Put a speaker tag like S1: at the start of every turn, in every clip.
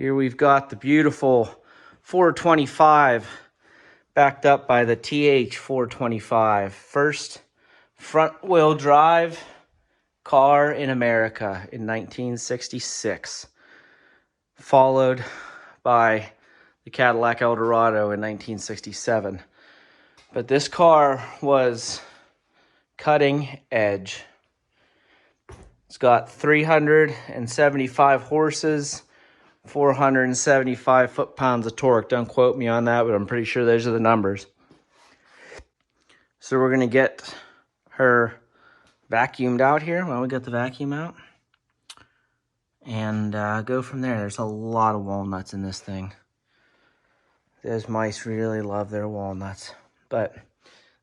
S1: Here we've got the beautiful 425 backed up by the TH 425. First front wheel drive car in America in 1966. Followed by the Cadillac Eldorado in 1967. But this car was cutting edge. It's got 375 horses, 475 foot-pounds of torque. Don't quote me on that, but I'm pretty sure those are the numbers. So we're going to get her vacuumed out here. Well, we got the vacuum out. And go from there. There's a lot of walnuts in this thing. Those mice really love their walnuts. But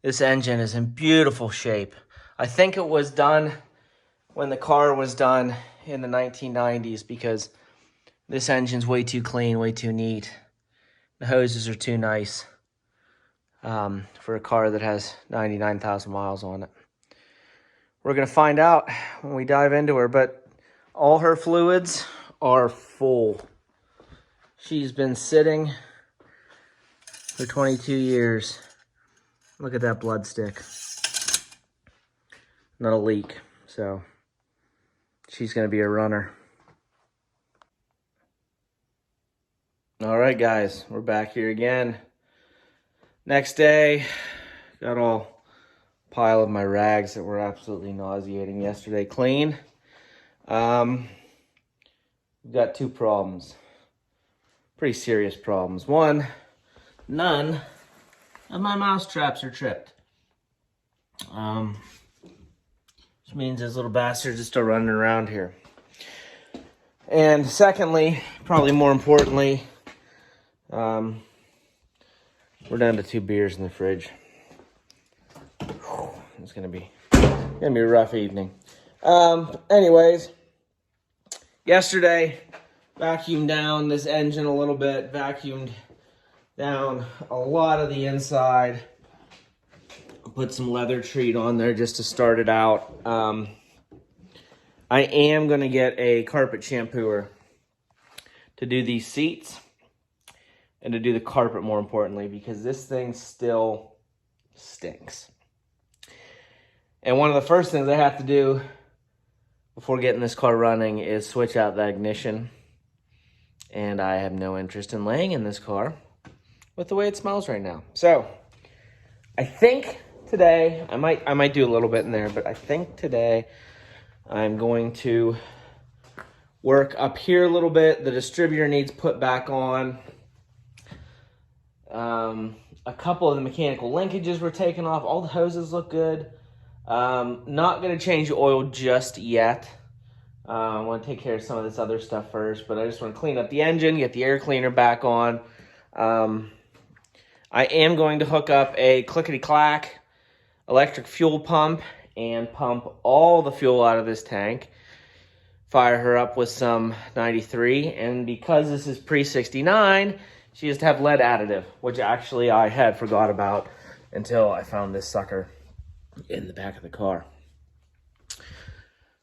S1: this engine is in beautiful shape. I think it was done when the car was done in the 1990s because this engine's way too clean, way too neat. The hoses are too nice for a car that has 99,000 miles on it. We're going to find out when we dive into her, but all her fluids are full. She's been sitting for 22 years. Look at that blood stick. Not a leak, so she's going to be a runner. All right, guys, we're back here again. Next day, got all pile of my rags that were absolutely nauseating yesterday clean. We've got two problems, pretty serious problems. One, none of my mouse traps are tripped. Which means those little bastards are still running around here. And secondly, probably more importantly, we're down to 2 beers in the fridge. It's gonna be a rough evening. Anyways, yesterday vacuumed down this engine a little bit, vacuumed down a lot of the inside. Put some leather treat on there just to start it out. I am going to get a carpet shampooer to do these seats and to do the carpet, more importantly, because this thing still stinks. And one of the first things I have to do before getting this car running is switch out the ignition. And I have no interest in laying in this car with the way it smells right now. So I think today, I might do a little bit in there, but I think today I'm going to work up here a little bit. The distributor needs put back on. A couple of the mechanical linkages were taken off. All the hoses look good. Not going to change the oil just yet. I want to take care of some of this other stuff first, but I just want to clean up the engine, get the air cleaner back on. I am going to hook up a clickety-clack electric fuel pump and pump all the fuel out of this tank. Fire her up with some 93, and because this is pre-69, she has to have lead additive, which actually I had forgot about until I found this sucker in the back of the car.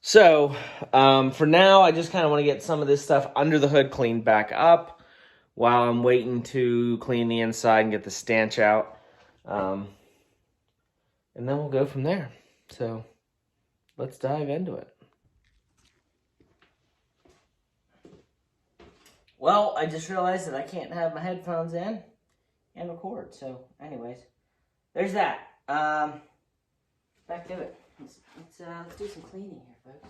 S1: So, for now, I just kind of want to get some of this stuff under the hood cleaned back up while I'm waiting to clean the inside and get the stench out. And then we'll go from there. So, let's dive into it. Well, I just realized that I can't have my headphones in and record. So, anyways, there's that. Back to it. Let's do some cleaning here, folks.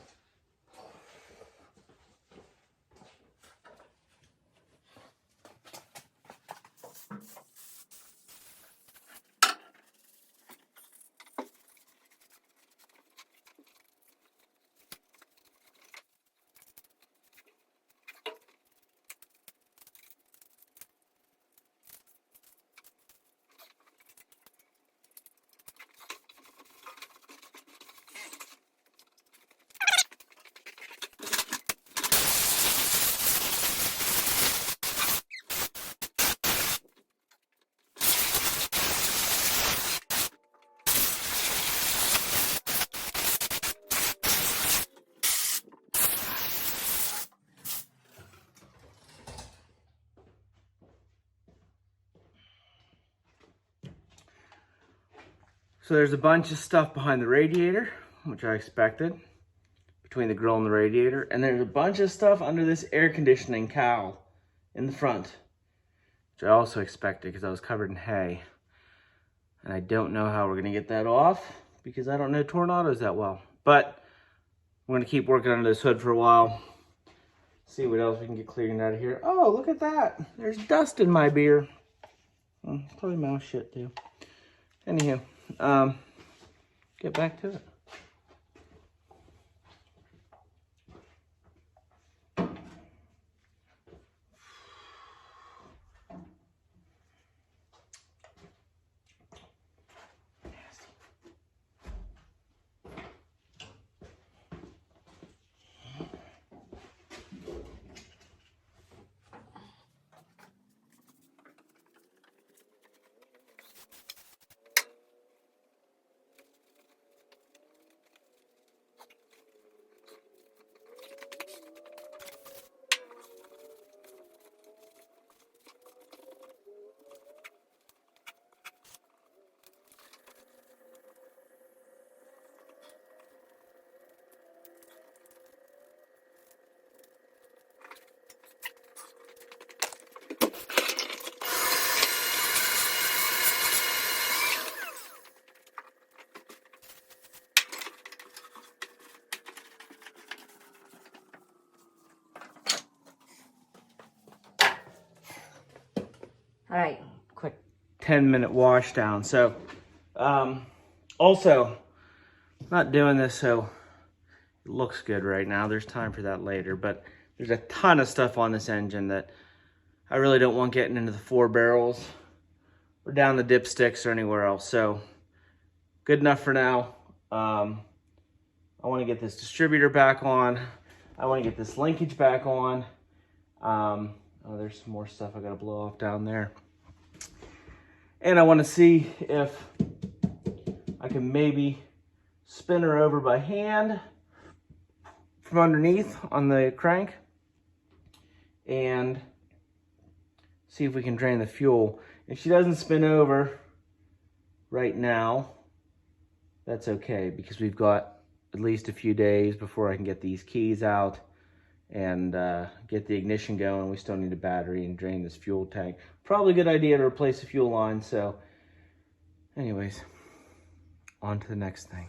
S1: So there's a bunch of stuff behind the radiator, which I expected, between the grill and the radiator. And there's a bunch of stuff under this air conditioning cowl in the front, which I also expected because I was covered in hay. And I don't know how we're gonna get that off because I don't know Toronado that well. But we're gonna keep working under this hood for a while. See what else we can get clearing out of here. Oh, look at that. There's dust in my beer. Probably mouse shit too. Anywho, get back to it.
S2: All right.
S1: Quick 10-minute wash down. So, also, not doing this so it looks good right now. There's time for that later, but there's a ton of stuff on this engine that I really don't want getting into the 4 barrels or down the dipsticks or anywhere else. So, good enough for now. I want to get this distributor back on. I want to get this linkage back on. Oh, there's some more stuff I got to blow off down there. And I want to see if I can maybe spin her over by hand from underneath on the crank and see if we can drain the fuel. If she doesn't spin over right now, that's okay because we've got at least a few days before I can get these keys out and get the ignition going. We still need a battery and drain this fuel tank. Probably a good idea to replace the fuel line. So anyways, on to the next thing.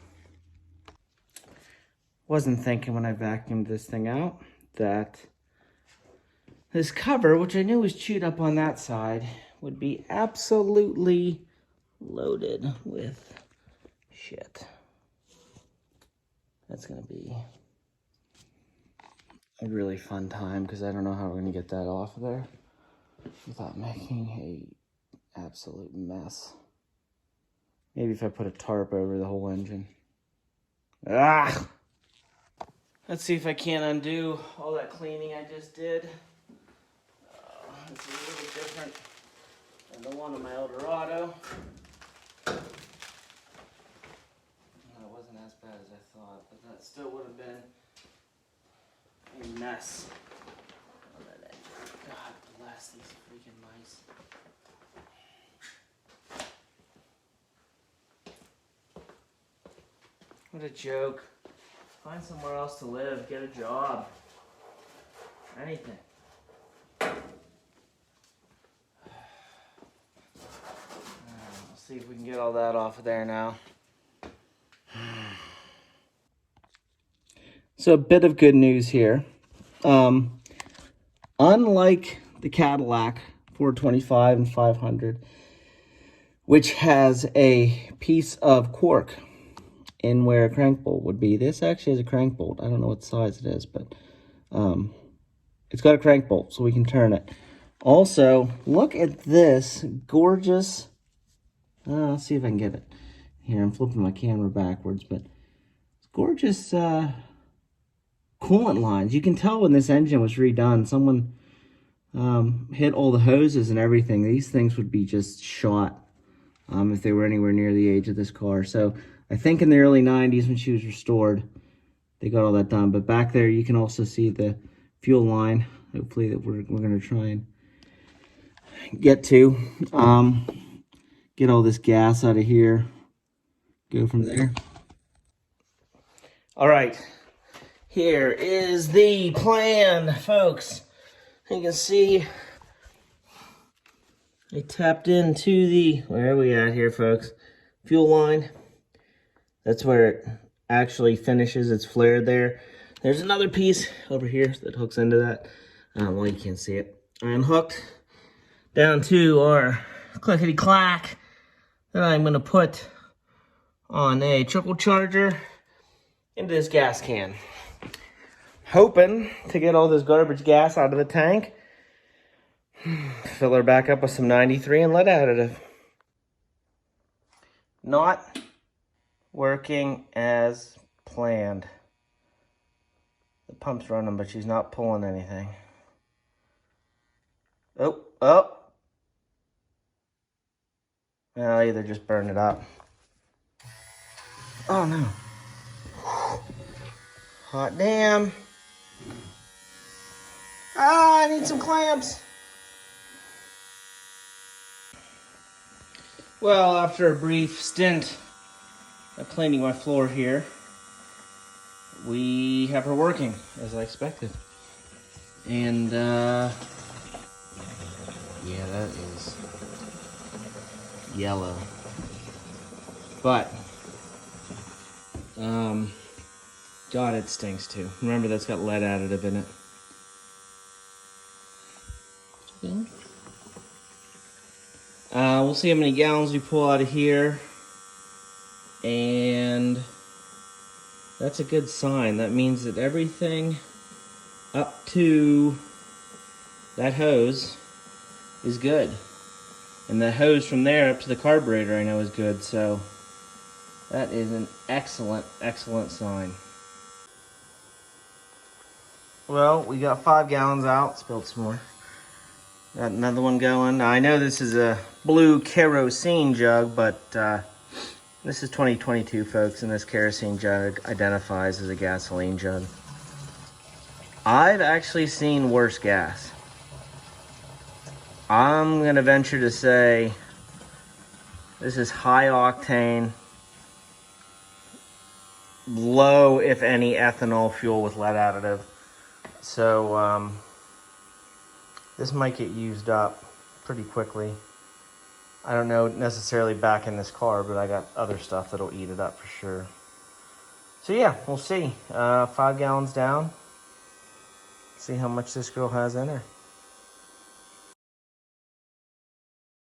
S1: Wasn't thinking when I vacuumed this thing out that this cover, which I knew was chewed up on that side, would be absolutely loaded with shit. That's gonna be a really fun time because I don't know how we're gonna get that off of there without making a absolute mess. Maybe if I put a tarp over the whole engine. Ah! Let's see if I can't undo all that cleaning I just did. It's a little different than the one on my Eldorado. It wasn't as bad as I thought, but that still would have been a mess on that engine. God bless these freaking mice. What a joke. Find somewhere else to live, get a job, anything. We'll see if we can get all that off of there now. So a bit of good news here. Unlike the Cadillac 425 and 500, which has a piece of cork in where a crank bolt would be, this actually has a crank bolt. I don't know what size it is, but it's got a crank bolt so we can turn it. Also, look at this gorgeous, I'll see if I can get it. Here, I'm flipping my camera backwards, but it's gorgeous coolant lines. You can tell when this engine was redone, someone hit all the hoses and everything. These things would be just shot if they were anywhere near the age of this car. So I think in the early 90s when she was restored, they got all that done. But back there, you can also see the fuel line, hopefully, that we're going to try and get to. Get all this gas out of here. go from there. All right, here is the plan, folks. You can see I tapped into the, where are we at here, folks? Fuel line. That's where it actually finishes. It's flared there. There's another piece over here that hooks into that. Well, you can't see it. I unhooked down to our clickety-clack that I'm going to put on a trickle charger into this gas can. Hoping to get all this garbage gas out of the tank. Fill her back up with some 93 and lead additive. Not working as planned. The pump's running, but she's not pulling anything. Oh. I'll either just burn it up. Oh no. Hot damn. I need some clamps. Well, after a brief stint of cleaning my floor here, we have her working as I expected. And yeah, that is yellow. But God, it stinks too. Remember, that's got lead additive in it. We'll see how many gallons we pull out of here. And that's a good sign. That means that everything up to that hose is good. And the hose from there up to the carburetor I know is good. So that is an excellent, excellent sign. Well, we got 5 gallons out. Spilled some more. Got another one going. Now, I know this is a blue kerosene jug, but this is 2022, folks, and this kerosene jug identifies as a gasoline jug. I've actually seen worse gas. I'm going to venture to say this is high octane, low, if any, ethanol fuel with lead additive. So, this might get used up pretty quickly. I don't know necessarily back in this car, but I got other stuff that'll eat it up for sure. So yeah, we'll see. 5 gallons down. See how much this girl has in her.